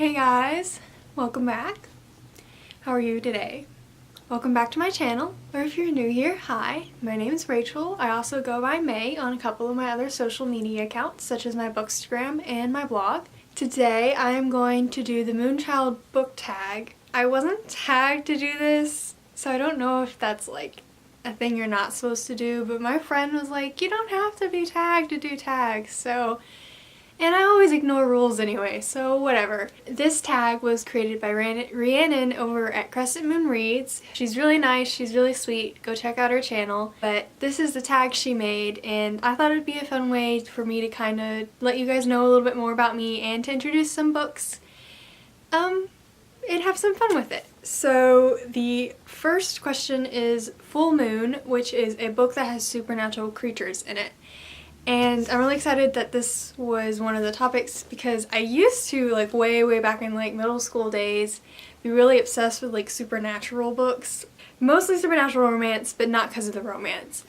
Hey guys, welcome back. How are you today? Welcome back to my channel, or if you're new here, hi, my name is Rachel. I also go by May on a couple of my other social media accounts, such as my Bookstagram and my blog. Today I am going to do the Moonchild book tag. I wasn't tagged to do this, so I don't know if that's like a thing you're not supposed to do, but my friend was like, you don't have to be tagged to do tags, and I always ignore rules anyway, so whatever. This tag was created by Rhiannon over at Crescent Moon Reads. She's really nice, she's really sweet, go check out her channel. But this is the tag she made, and I thought it'd be a fun way for me to kind of let you guys know a little bit more about me and to introduce some books and have some fun with it. So the first question is Full Moon, which is a book that has supernatural creatures in it. And I'm really excited that this was one of the topics because I used to, like way back in like middle school days, be really obsessed with like supernatural books. Mostly supernatural romance, but not because of the romance.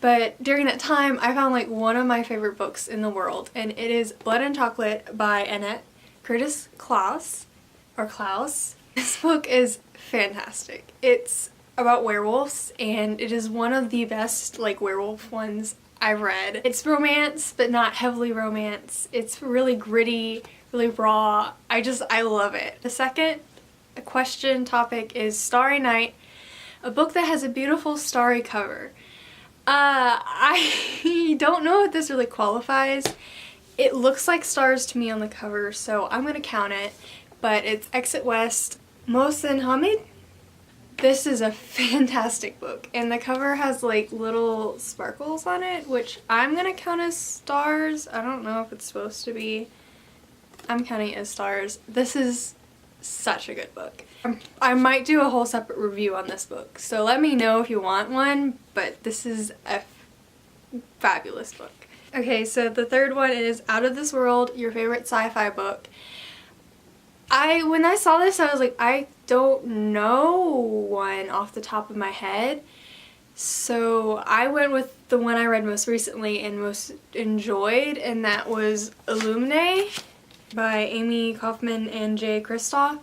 But during that time, I found like one of my favorite books in the world, and it is Blood and Chocolate by Annette Curtis Klaus, or Klaus. This book is fantastic. It's about werewolves, and it is one of the best like werewolf ones I've read. It's romance, but not heavily romance. It's really gritty, really raw. I love it. The second question topic is Starry Night, a book that has a beautiful starry cover. I don't know if this really qualifies. It looks like stars to me on the cover, so I'm gonna count it, but it's Exit West, Mohsen Hamid. This is a fantastic book, and the cover has like little sparkles on it, which I'm gonna count as stars. I don't know if it's supposed to be. I'm counting it as stars. This is such a good book. I might do a whole separate review on this book, so let me know if you want one, but this is a fabulous book. Okay, so the third one is Out of This World, your favorite sci-fi book. When I saw this, I was like, I don't know one off the top of my head. So I went with the one I read most recently and most enjoyed, and that was Illuminae by Amy Kaufman and Jay Kristoff.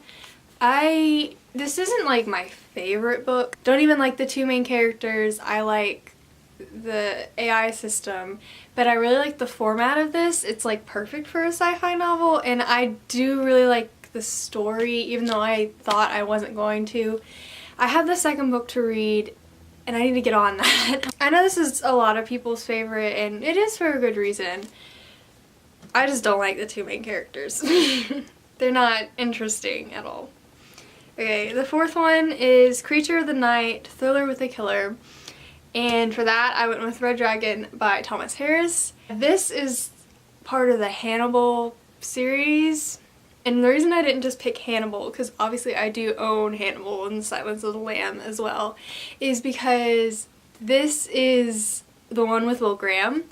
This isn't like my favorite book. Don't even like the two main characters. I like the AI system, but I really like the format of this. It's like perfect for a sci-fi novel, and I do really like the story, even though I thought I wasn't going to. I have the second book to read, and I need to get on that. I know this is a lot of people's favorite, and it is for a good reason. I just don't like the two main characters. They're not interesting at all. Okay, the fourth one is Creature of the Night, Thriller with a Killer. And for that, I went with Red Dragon by Thomas Harris. This is part of the Hannibal series. And the reason I didn't just pick Hannibal, because obviously I do own Hannibal and Silence of the Lamb as well, is because this is the one with Will Graham,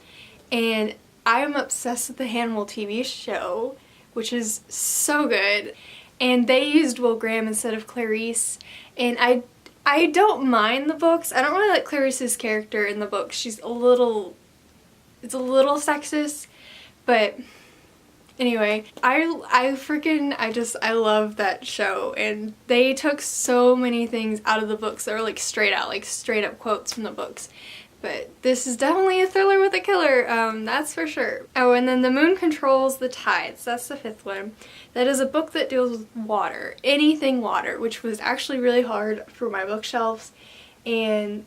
and I am obsessed with the Hannibal TV show, which is so good. And they used Will Graham instead of Clarice, and I don't mind the books. I don't really like Clarice's character in the book. It's a little sexist, but anyway, I love that show, and they took so many things out of the books that were like straight up quotes from the books. But this is definitely a thriller with a killer, that's for sure. Oh, and then The Moon Controls the Tides, that's the fifth one. That is a book that deals with water, anything water, which was actually really hard for my bookshelves, and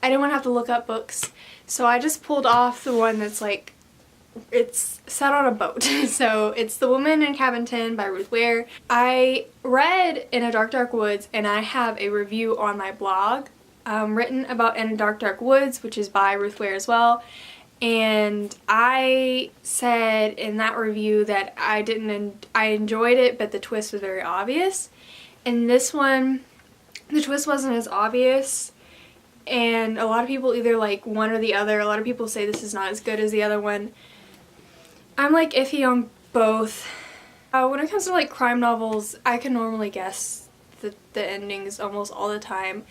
I didn't want to have to look up books, so I just pulled off the one that's like, it's set on a boat. So it's The Woman in Cabin 10 by Ruth Ware. I read In a Dark Woods, and I have a review on my blog written about In a Dark Woods, which is by Ruth Ware as well. And I said in that review that I enjoyed it, but the twist was very obvious. In this one, the twist wasn't as obvious, and a lot of people either like one or the other. A lot of people say this is not as good as the other one. I'm like iffy on both. When it comes to like crime novels, I can normally guess the endings almost all the time,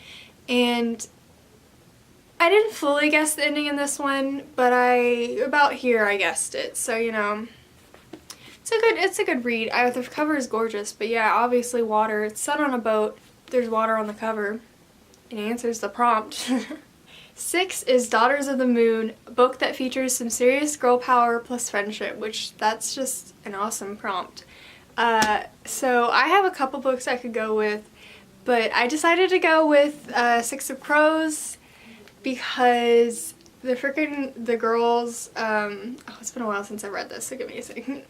and I didn't fully guess the ending in this one, but about here I guessed it, so you know, It's a good read. The cover is gorgeous, but yeah, obviously water. It's set on a boat. There's water on the cover. It answers the prompt. 6 is Daughters of the Moon, a book that features some serious girl power plus friendship, which that's just an awesome prompt. So I have a couple books I could go with, but I decided to go with 6 of Crows because the girls, it's been a while since I read this, so give me a second.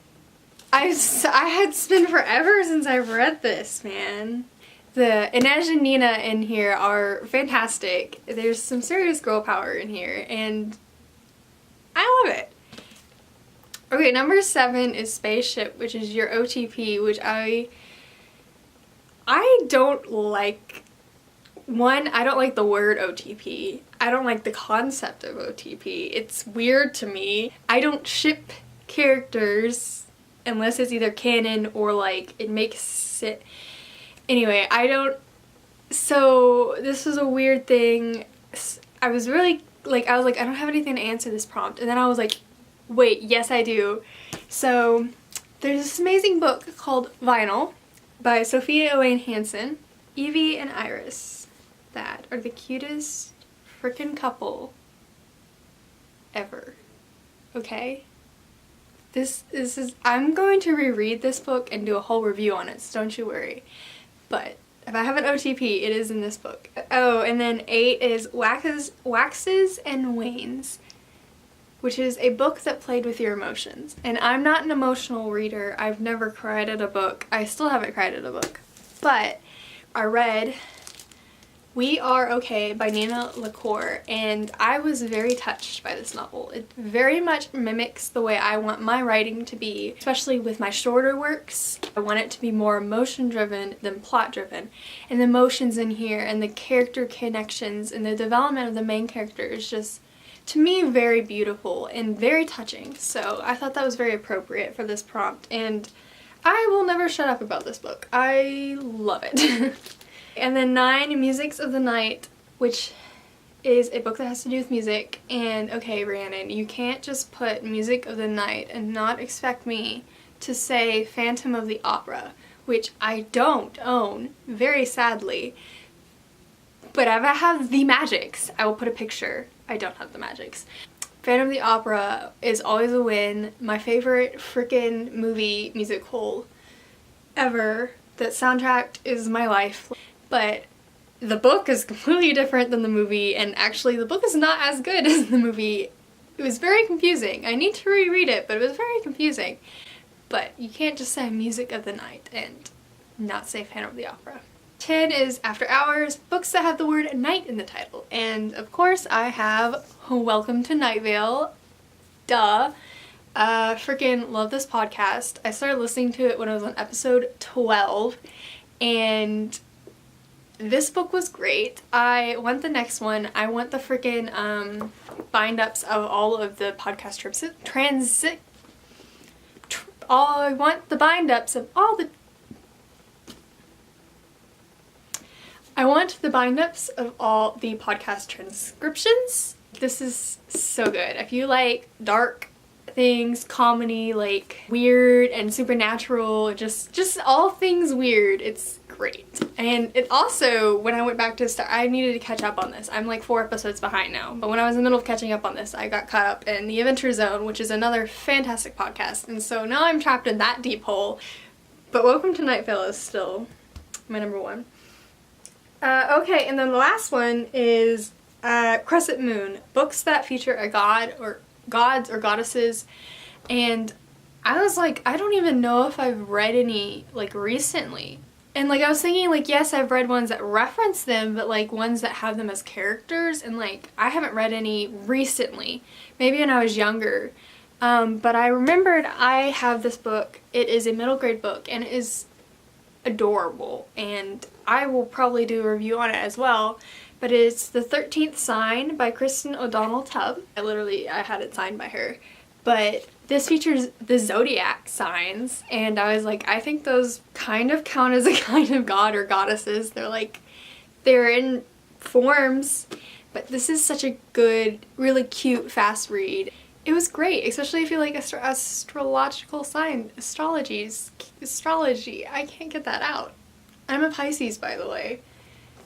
It's been forever since I've read this, man. The Inej and Nina in here are fantastic. There's some serious girl power in here, and I love it. Okay, number 7 is Spaceship, which is your OTP, which I don't like. One, I don't like the word OTP. I don't like the concept of OTP. It's weird to me. I don't ship characters unless it's either canon or like it makes it. Anyway, so this was a weird thing. I was like, I don't have anything to answer this prompt. And then I was like, wait, yes I do. So there's this amazing book called Vinyl by Sophia Elaine Hansen. Evie and Iris, that are the cutest frickin' couple ever. Okay? I'm going to reread this book and do a whole review on it, so don't you worry. But if I have an OTP, it is in this book. Oh, and then 8 is Waxes and Wanes, which is a book that played with your emotions. And I'm not an emotional reader. I've never cried at a book. I still haven't cried at a book. But I read We Are Okay by Nina LaCour, and I was very touched by this novel. It very much mimics the way I want my writing to be, especially with my shorter works. I want it to be more emotion-driven than plot-driven. And the emotions in here and the character connections and the development of the main character is just, to me, very beautiful and very touching. So I thought that was very appropriate for this prompt, and I will never shut up about this book. I love it. And then 9, Musics of the Night, which is a book that has to do with music. And okay, Rhiannon, you can't just put Music of the Night and not expect me to say Phantom of the Opera, which I don't own, very sadly. But if I have the magics, I will put a picture. I don't have the magics. Phantom of the Opera is always a win. My favorite freaking movie musical ever. That soundtrack is my life. But the book is completely different than the movie, and actually the book is not as good as the movie. It was very confusing. I need to reread it, but it was very confusing. But you can't just say Music of the Night and not say Phantom of the Opera. 10 is After Hours, books that have the word night in the title. And of course I have Welcome to Night Vale. Duh. Freaking love this podcast. I started listening to it when I was on episode 12, and this book was great. I want the next one. I want the freaking bind-ups of all of the podcast trips. I want the bind-ups of all the... I want the bind-ups of all the podcast transcriptions. This is so good. If you like dark things, comedy, like weird and supernatural, just all things weird, it's great. And it also, when I went back to start, I needed to catch up on this. I'm like 4 episodes behind now, but when I was in the middle of catching up on this, I got caught up in The Adventure Zone, which is another fantastic podcast, and so now I'm trapped in that deep hole. But Welcome to Night Vale is still my number 1. Okay, and then the last one is Crescent Moon, books that feature a god or gods or goddesses. And I was like, I don't even know if I've read any like recently. And like I was thinking, like, yes, I've read ones that reference them, but like ones that have them as characters, and like I haven't read any recently. Maybe when I was younger. But I remembered I have this book. It is a middle grade book, and it is adorable, and I will probably do a review on it as well. But it's The 13th Sign by Kristen O'Donnell Tubb. I had it signed by her. But this features the zodiac signs, and I was like, I think those kind of count as a kind of god or goddesses. They're in forms, but this is such a good, really cute, fast read. it was great, especially if you like astrological sign, astrology, I can't get that out. I'm a Pisces, by the way,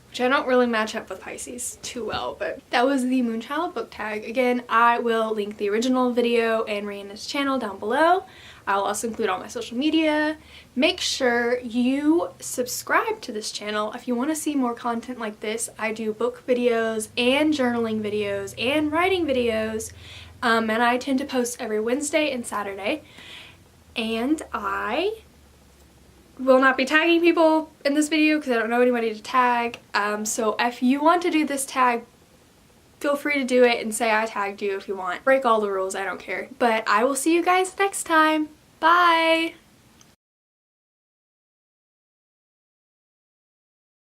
which I don't really match up with Pisces too well, but that was the Moonchild book tag. Again, I will link the original video and Rihanna's channel down below. I'll also include all my social media. Make sure you subscribe to this channel if you want to see more content like this. I do book videos and journaling videos and writing videos, and I tend to post every Wednesday and Saturday. And I will not be tagging people in this video because I don't know anybody to tag. So if you want to do this tag, feel free to do it and say I tagged you if you want. Break all the rules, I don't care. But I will see you guys next time. Bye!